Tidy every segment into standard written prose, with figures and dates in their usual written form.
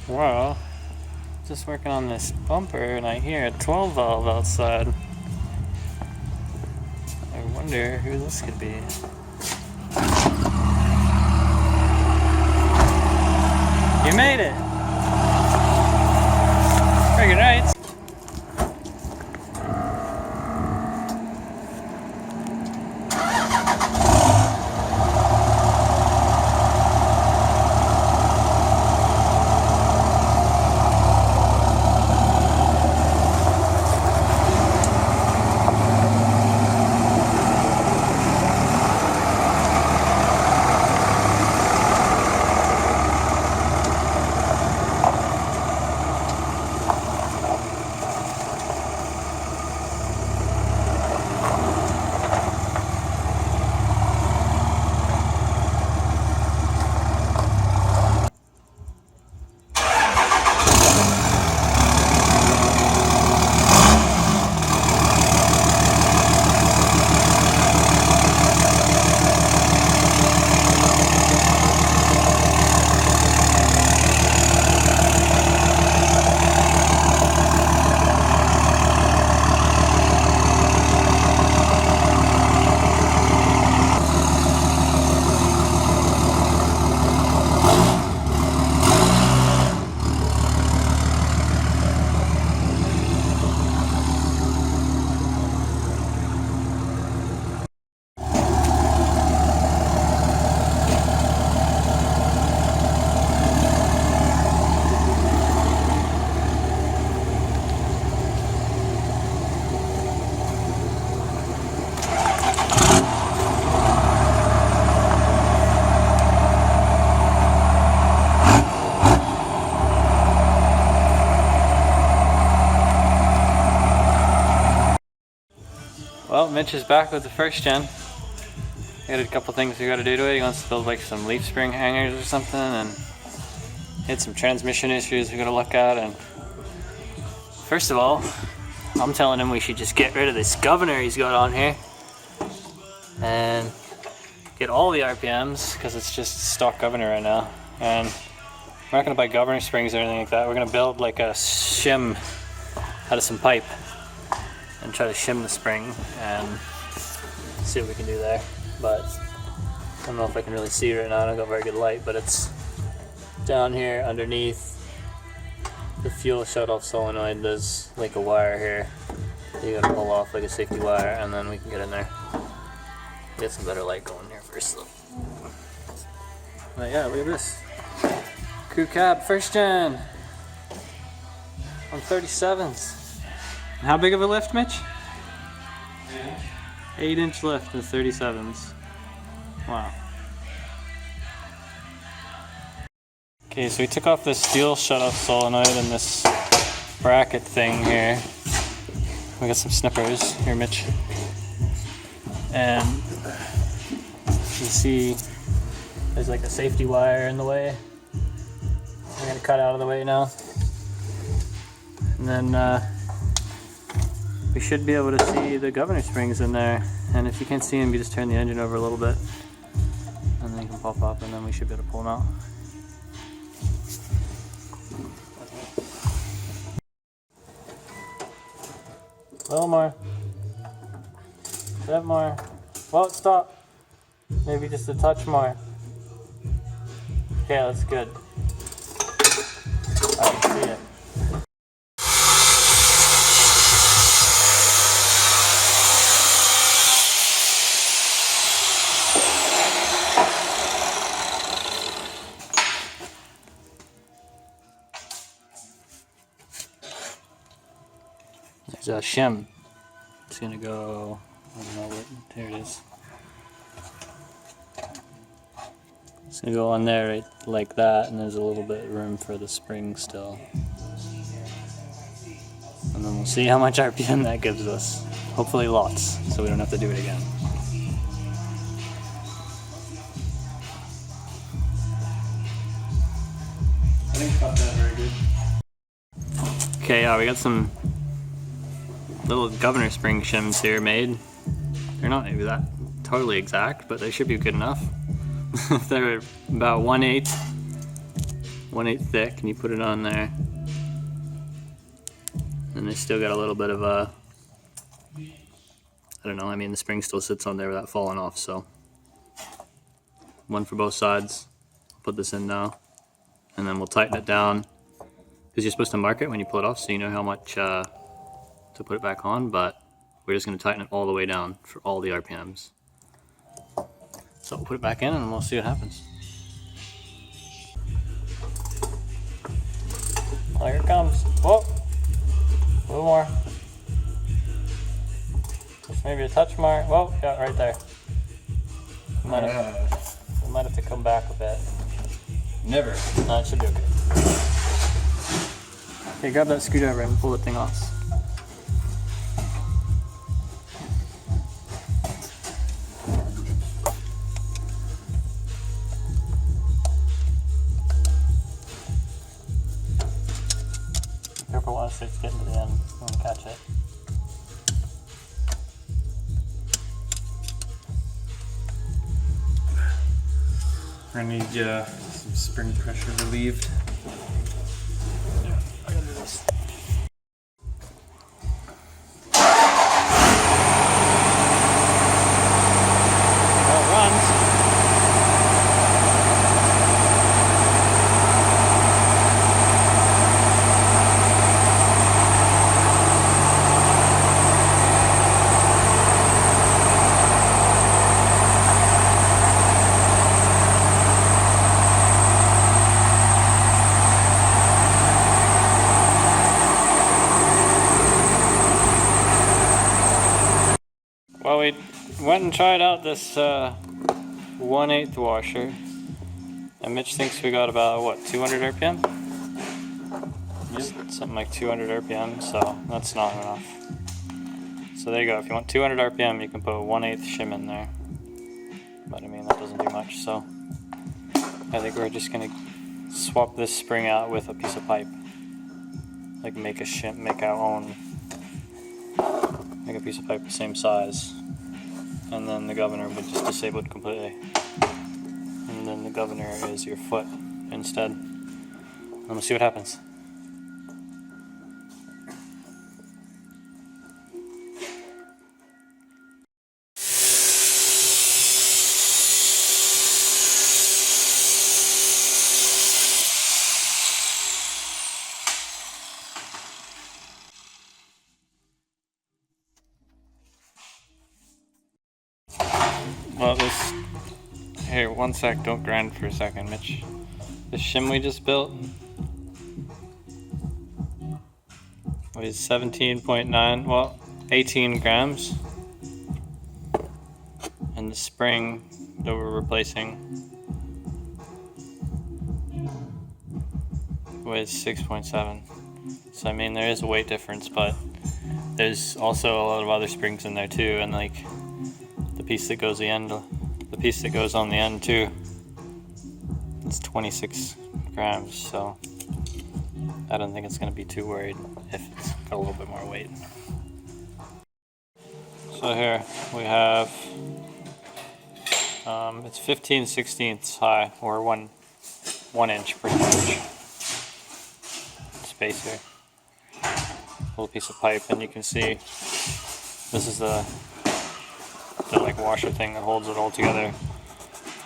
Well, just working on this bumper and I hear a 12 valve outside. I wonder who this could be. You made it! Very good night. Well, Mitch is back with the first gen. We got a couple things we got to do to it. He wants to build like some leaf spring hangers or something, and had some transmission issues we got to look at. And first of all, I'm telling him we should just get rid of this governor he's got on here and get all the RPMs, because it's just stock governor right now. And we're not going to buy governor springs or anything like that. We're going to build like a shim out of some pipe and try to shim the spring and see what we can do there. But I don't know if I can really see right now. I don't got very good light, but it's down here underneath the fuel shutoff solenoid. There's like a wire here you gotta pull off, like a safety wire, and then we can get in there. Get some better light going here first though. But yeah, look at this. Crew cab, first gen on 37s. How big of a lift, Mitch? 8-inch lift in 37s. Wow. Okay, so we took off this steel shutoff solenoid and this bracket thing here. We got some snippers here, Mitch. And you can see there's like a safety wire in the way. We're gonna cut out of the way now. And then we should be able to see the governor springs in there. And if you can't see them, you just turn the engine over a little bit and then you can pop up, and then we should be able to pull them out. A little more. A bit more. Well, stop. Maybe just a touch more. Okay, that's good. I can see it. There's a shim. It's gonna go, I don't know what, here it is. It's gonna go on there right like that, and there's a little bit of room for the spring still. And then we'll see how much RPM that gives us. Hopefully lots, so we don't have to do it again. I think cut that very good. Okay, yeah, we got some little governor spring shims here made. They're not maybe that totally exact, but they should be good enough. They're about 1/8 1/8 thick, and you put it on there. And they still got a little bit of a, I don't know, I mean the spring still sits on there without falling off, so. One for both sides. I'll put this in now. And then we'll tighten it down. Because you're supposed to mark it when you pull it off so you know how much to put it back on, but we're just going to tighten it all the way down for all the RPMs. So we'll put it back in and we'll see what happens. Oh, here it comes. Whoa! A little more. Just maybe a touch more. Whoa, yeah, right there. We might have to come back a bit. Never. No, it should be okay. Okay, grab that screwdriver and pull the thing off. Be careful once it's getting to the end. Don't catch it. I need some spring pressure relieved. Yeah, I gotta do this. Well, it runs. Well, we went and tried out this 1/8 washer, and Mitch thinks we got about, what, 200 RPM? Yep. Something like 200 RPM, so that's not enough. So there you go, if you want 200 RPM you can put a 1/8 shim in there. But I mean, that doesn't do much, so I think we're just gonna swap this spring out with a piece of pipe. Like make a shim, make our own. Make a piece of pipe the same size, and then the governor would just disable it completely. And then the governor is your foot instead. And we'll see what happens. Well, this, here, one sec, don't grind for a second, Mitch. The shim we just built was 17.9, well, 18 grams. And the spring that we're replacing was 6.7. So I mean, there is a weight difference, but there's also a lot of other springs in there too, and like, the piece that goes on the end too, it's 26 grams, so I don't think it's going to be too worried if it's got a little bit more weight. So here we have, it's 15/16 high, or one inch pretty much, space here. Little piece of pipe, and you can see this is the like washer thing that holds it all together,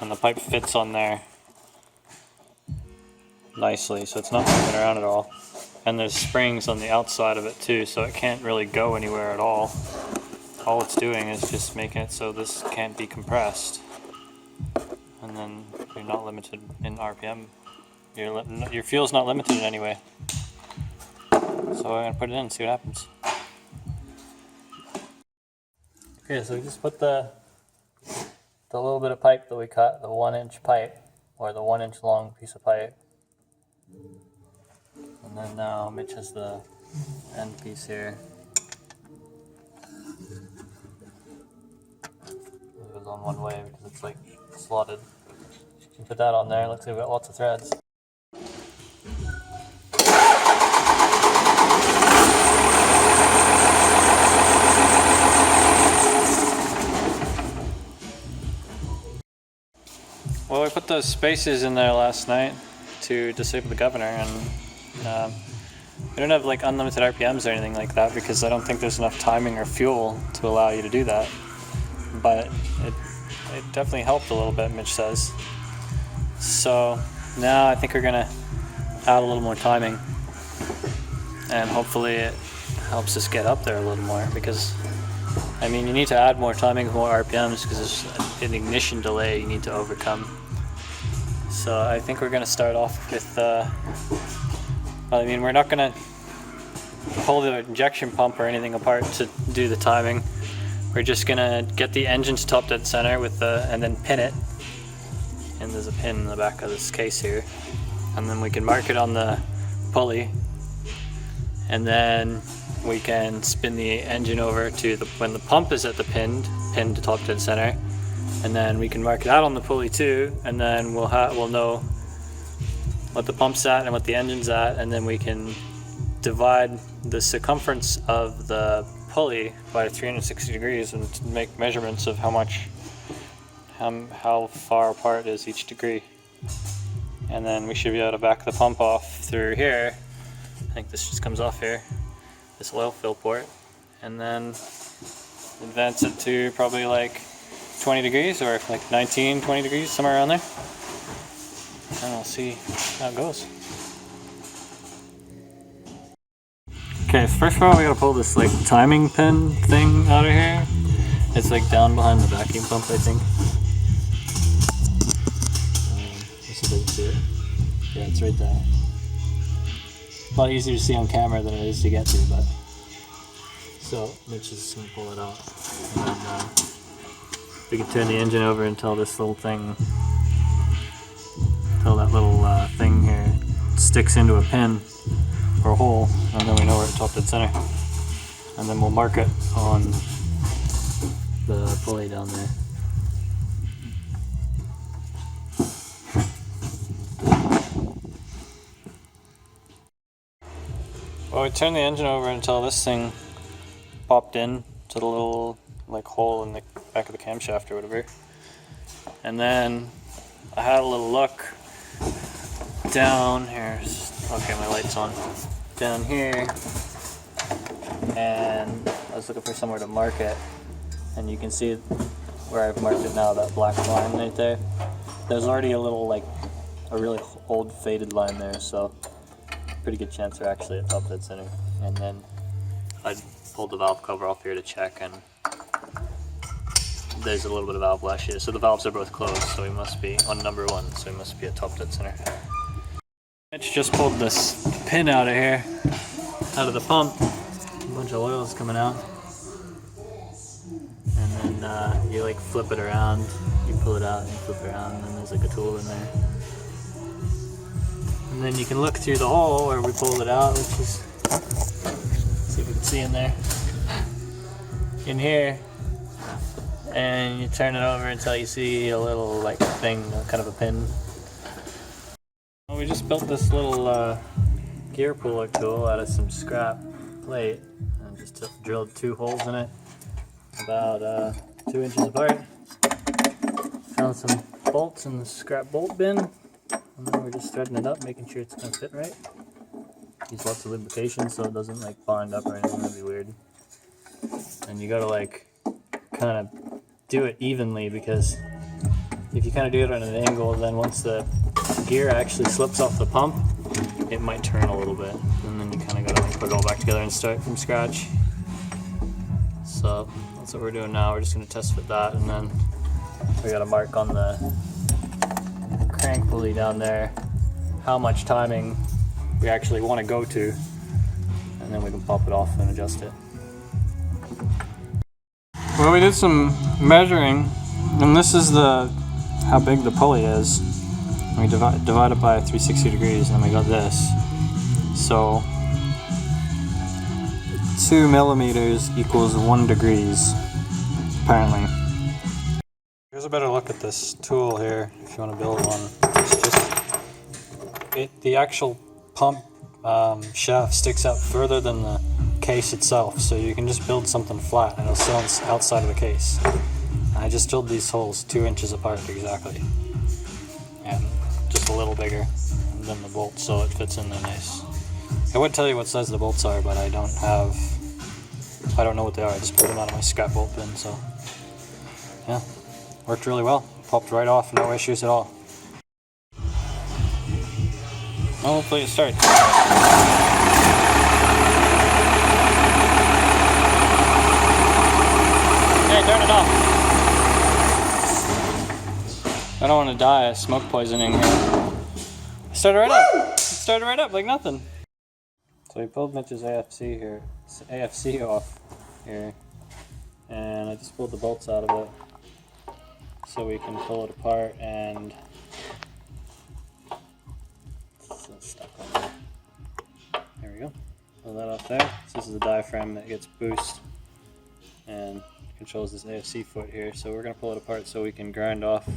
and the pipe fits on there nicely, so it's not moving around at all. And there's springs on the outside of it too, so it can't really go anywhere at all. All it's doing is just making it so this can't be compressed, and then you're not limited in RPM. Your fuel's not limited in any way. So I'm gonna put it in and see what happens. Okay, so we just put the little bit of pipe that we cut, the 1-inch pipe, or the 1-inch long piece of pipe. And then now Mitch has the end piece here. It goes on one way because it's like slotted. You can put that on there, looks like we've got lots of threads. Well, we put those spacers in there last night to disable the governor, and we don't have like unlimited RPMs or anything like that because I don't think there's enough timing or fuel to allow you to do that. But it definitely helped a little bit, Mitch says. So now I think we're gonna add a little more timing, and hopefully it helps us get up there a little more, because I mean, you need to add more timing, more RPMs, because there's an ignition delay you need to overcome. So I think we're going to start off with, well, I mean, we're not going to pull the injection pump or anything apart to do the timing. We're just going to get the engine to top dead center with and then pin it. And there's a pin in the back of this case here. And then we can mark it on the pulley. And then we can spin the engine over to when the pump is at the pin to top dead center, and then we can mark it out on the pulley too, and then we'll know what the pump's at and what the engine's at, and then we can divide the circumference of the pulley by 360 degrees and make measurements of how far apart is each degree. And then we should be able to back the pump off through here. I think this just comes off here, this oil fill port, and then advance it to probably like 20 degrees or like 19, 20 degrees, somewhere around there. And we'll see how it goes. Okay, first of all we gotta pull this like timing pin thing out of here. It's like down behind the vacuum pump, I think. Let's see if I can see it. Yeah, it's right there. A lot easier to see on camera than it is to get to, but so Mitch is going to pull it out, and then we can turn the engine over until this little thing, until that little thing here sticks into a pin or a hole, and then we know we're at top dead center, and then we'll mark it on the pulley down there. Well, we turned the engine over until this thing popped in to the little like hole in the back of the camshaft or whatever. And then I had a little look down here. Okay, my light's on. Down here. And I was looking for somewhere to mark it. And you can see where I've marked it now, that black line right there. There's already a little like a really old faded line there, so pretty good chance they're actually at top dead center. And then I pulled the valve cover off here to check, and there's a little bit of valve flash here. So the valves are both closed, so we must be on number one, so we must be at top dead center. Mitch just pulled this pin out of here, out of the pump. A bunch of oil is coming out. And then you like flip it around, you pull it out and you flip it around, and then there's like a tool in there. And then you can look through the hole where we pulled it out, which is, see if you can see in there, in here, and you turn it over until you see a little like thing, kind of a pin. Well, we just built this little gear puller tool out of some scrap plate, and just drilled 2 holes in it, about 2 inches apart. Found some bolts in the scrap bolt bin. And then we're just threading it up, making sure it's going to fit right. Use lots of lubrication so it doesn't like bind up or anything, that'd be weird. And you gotta like kind of do it evenly, because if you kind of do it at an angle, then once the gear actually slips off the pump, it might turn a little bit. And then you kind of gotta like put it all back together and start from scratch. So that's what we're doing now. We're just going to test fit that, and then we got to mark on the crank pulley down there how much timing we actually want to go to, and then we can pop it off and adjust it. Well, we did some measuring, and this is how big the pulley is. We divide it by 360 degrees, and then we got this. So 2 millimeters equals 1 degrees, apparently. Here's a better look at this tool here, if you want to build one. It's just, the actual pump shaft sticks out further than the case itself, so you can just build something flat and it'll sit outside of the case. I just drilled these holes 2 inches apart exactly, and just a little bigger. And than the bolts, so it fits in there nice. I would tell you what size the bolts are, but I don't know what they are. I just pulled them out of my scrap bolt bin, so yeah, worked really well. Popped right off, no issues at all. Well, hopefully it starts. Hey, turn it off. I don't want to die of smoke poisoning here. It started right up. It started right up like nothing. So we pulled Mitch's AFC off here, and I just pulled the bolts out of it so we can pull it apart and it's stuck on there. There we go. Pull that off there. So this is the diaphragm that gets boost and controls this AFC foot here. So we're going to pull it apart so we can grind off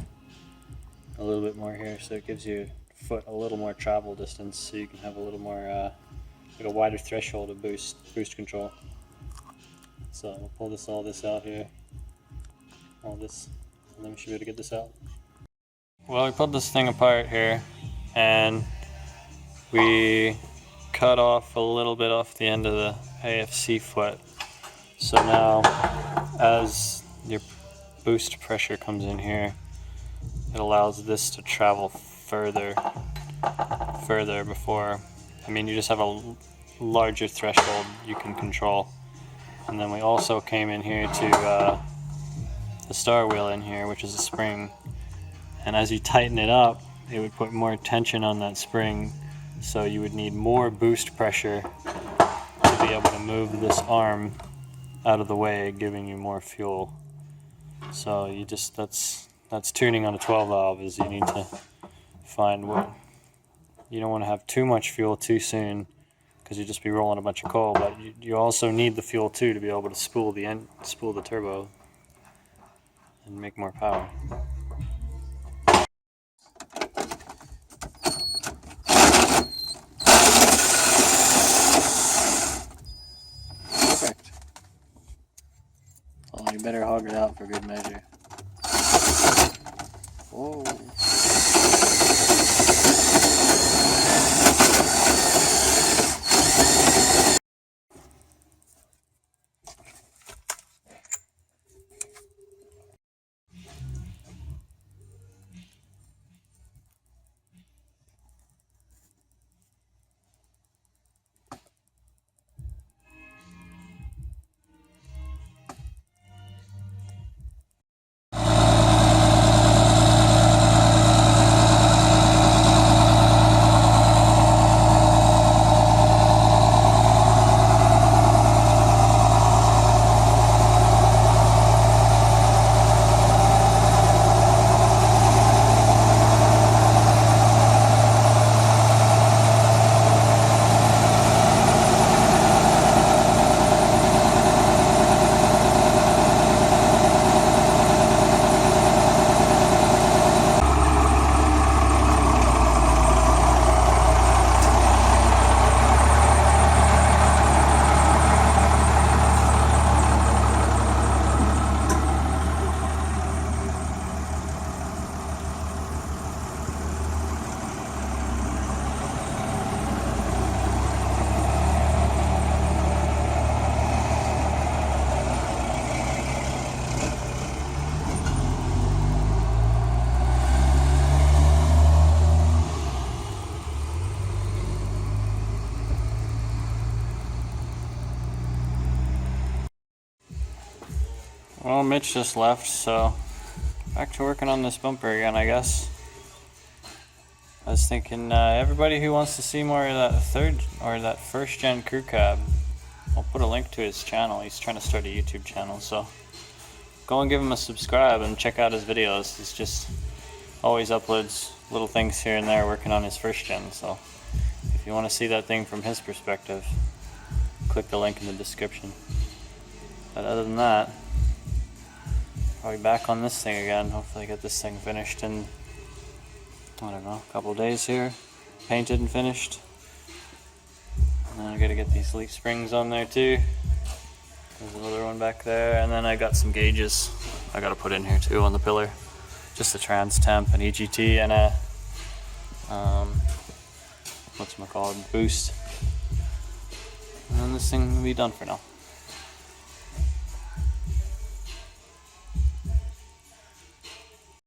a little bit more here, so it gives your foot a little more travel distance, so you can have a little more like a wider threshold of boost control. So we'll pull all this out here, all this, and then we should be able to get this out. Well, we pulled this thing apart here, and we cut off a little bit off the end of the AFC foot. So now, as your boost pressure comes in here, it allows this to travel further before, I mean, you just have a larger threshold you can control. And then we also came in here to the star wheel in here, which is a spring. And as you tighten it up, it would put more tension on that spring, so you would need more boost pressure to be able to move this arm out of the way, giving you more fuel. So you just, that's tuning on a 12 valve, is you need to find what, you don't want to have too much fuel too soon, because you just be rolling a bunch of coal, but you also need the fuel too to be able to spool the turbo and make more power. Perfect. Well, you better hog it out for good measure. Whoa. Well, Mitch just left, so back to working on this bumper again, I guess. I was thinking everybody who wants to see more of that first gen crew cab, I'll put a link to his channel. He's trying to start a YouTube channel, so go and give him a subscribe and check out his videos. He's just always uploads little things here and there working on his first gen, so if you want to see that thing from his perspective, click the link in the description. But other than that, I'll be back on this thing again. Hopefully get this thing finished in, I don't know, a couple of days here. Painted and finished. And then I gotta get these leaf springs on there too. There's another one back there. And then I got some gauges I gotta put in here too on the pillar. Just a trans temp, an EGT, and a whatchamacallit, boost. And then this thing will be done for now.